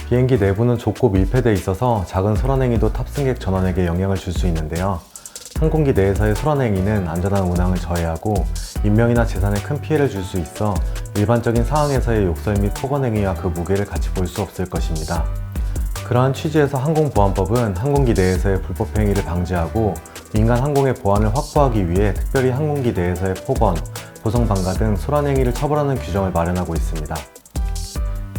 비행기 내부는 좁고 밀폐되어 있어서 작은 소란행위도 탑승객 전원에게 영향을 줄 수 있는데요. 항공기 내에서의 소란행위는 안전한 운항을 저해하고 인명이나 재산에 큰 피해를 줄 수 있어 일반적인 상황에서의 욕설 및 폭언행위와 그 무게를 같이 볼 수 없을 것입니다. 그러한 취지에서 항공보안법은 항공기 내에서의 불법행위를 방지하고 민간 항공의 보안을 확보하기 위해 특별히 항공기 내에서의 폭언, 고성방가 등 소란행위를 처벌하는 규정을 마련하고 있습니다.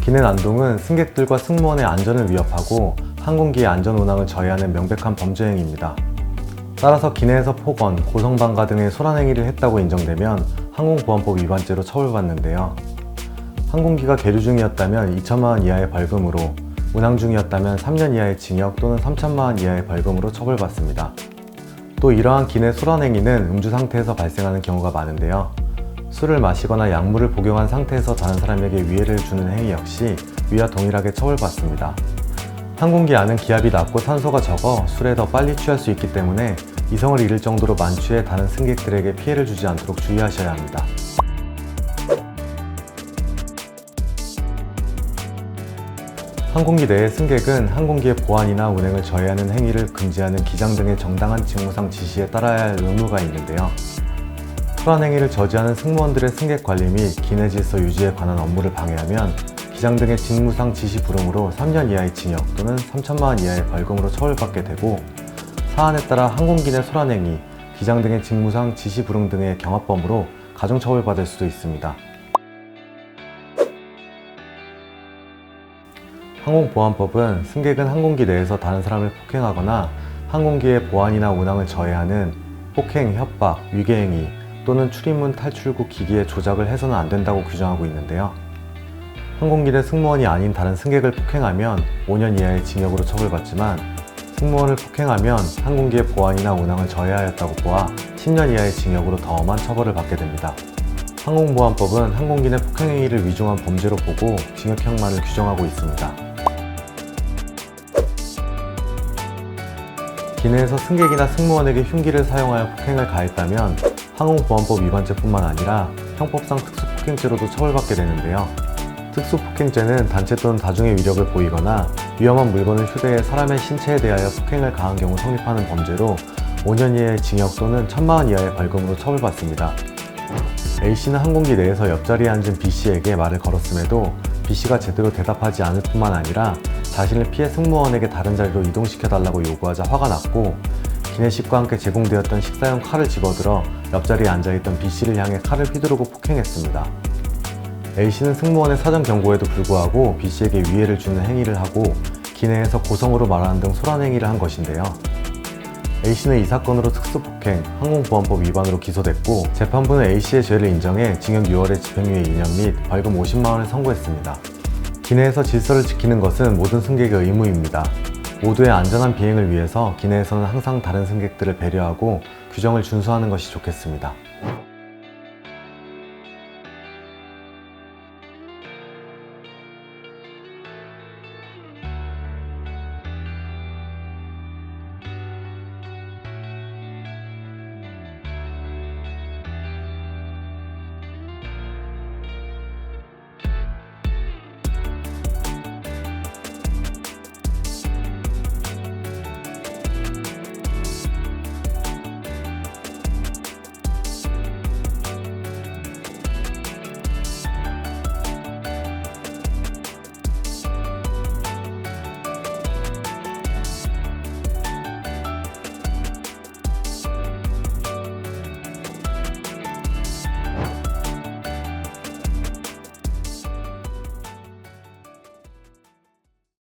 기내 난동은 승객들과 승무원의 안전을 위협하고 항공기의 안전 운항을 저해하는 명백한 범죄 행위입니다. 따라서 기내에서 폭언, 고성방가 등의 소란행위를 했다고 인정되면 항공보안법 위반죄로 처벌받는데요. 항공기가 계류 중이었다면 2천만 원 이하의 벌금으로, 운항 중이었다면 3년 이하의 징역 또는 3천만 원 이하의 벌금으로 처벌받습니다. 또 이러한 기내 소란행위는 음주 상태에서 발생하는 경우가 많은데요. 술을 마시거나 약물을 복용한 상태에서 다른 사람에게 위해를 주는 행위 역시 위와 동일하게 처벌받습니다. 항공기 안은 기압이 낮고 산소가 적어 술에 더 빨리 취할 수 있기 때문에 이성을 잃을 정도로 만취해 다른 승객들에게 피해를 주지 않도록 주의하셔야 합니다. 항공기 내의 승객은 항공기의 보안이나 운행을 저해하는 행위를 금지하는 기장 등의 정당한 직무상 지시에 따라야 할 의무가 있는데요. 소란 행위를 저지하는 승무원들의 승객 관리 및 기내 질서 유지에 관한 업무를 방해하면 기장 등의 직무상 지시 불응으로 3년 이하의 징역 또는 3천만 원 이하의 벌금으로 처벌받게 되고, 사안에 따라 항공기 내 소란 행위, 기장 등의 직무상 지시 불응 등의 경합범으로 가중처벌받을 수도 있습니다. 항공보안법은 승객은 항공기 내에서 다른 사람을 폭행하거나 항공기의 보안이나 운항을 저해하는 폭행, 협박, 위계행위 또는 출입문 탈출구 기기의 조작을 해서는 안 된다고 규정하고 있는데요. 항공기 내 승무원이 아닌 다른 승객을 폭행하면 5년 이하의 징역으로 처벌받지만 승무원을 폭행하면 항공기의 보안이나 운항을 저해하였다고 보아 10년 이하의 징역으로 더 엄한 처벌을 받게 됩니다. 항공보안법은 항공기 내 폭행행위를 위중한 범죄로 보고 징역형만을 규정하고 있습니다. 기내에서 승객이나 승무원에게 흉기를 사용하여 폭행을 가했다면 항공보안법 위반죄뿐만 아니라 형법상 특수폭행죄로도 처벌받게 되는데요. 특수폭행죄는 단체 또는 다중의 위력을 보이거나 위험한 물건을 휴대해 사람의 신체에 대하여 폭행을 가한 경우 성립하는 범죄로 5년 이하의 징역 또는 1천만 원 이하의 벌금으로 처벌받습니다. A씨는 항공기 내에서 옆자리에 앉은 B씨에게 말을 걸었음에도 B씨가 제대로 대답하지 않을 뿐만 아니라 자신을 피해 승무원에게 다른 자리로 이동시켜달라고 요구하자 화가 났고, 기내식과 함께 제공되었던 식사용 칼을 집어들어 옆자리에 앉아있던 B씨를 향해 칼을 휘두르고 폭행했습니다. A씨는 승무원의 사전 경고에도 불구하고 B씨에게 위해를 주는 행위를 하고 기내에서 고성으로 말하는 등 소란 행위를 한 것인데요. A씨는 이 사건으로 특수폭행, 항공보안법 위반으로 기소됐고 재판부는 A씨의 죄를 인정해 징역 6월에 집행유예 2년 및 벌금 50만 원을 선고했습니다. 기내에서 질서를 지키는 것은 모든 승객의 의무입니다. 모두의 안전한 비행을 위해서 기내에서는 항상 다른 승객들을 배려하고 규정을 준수하는 것이 좋겠습니다.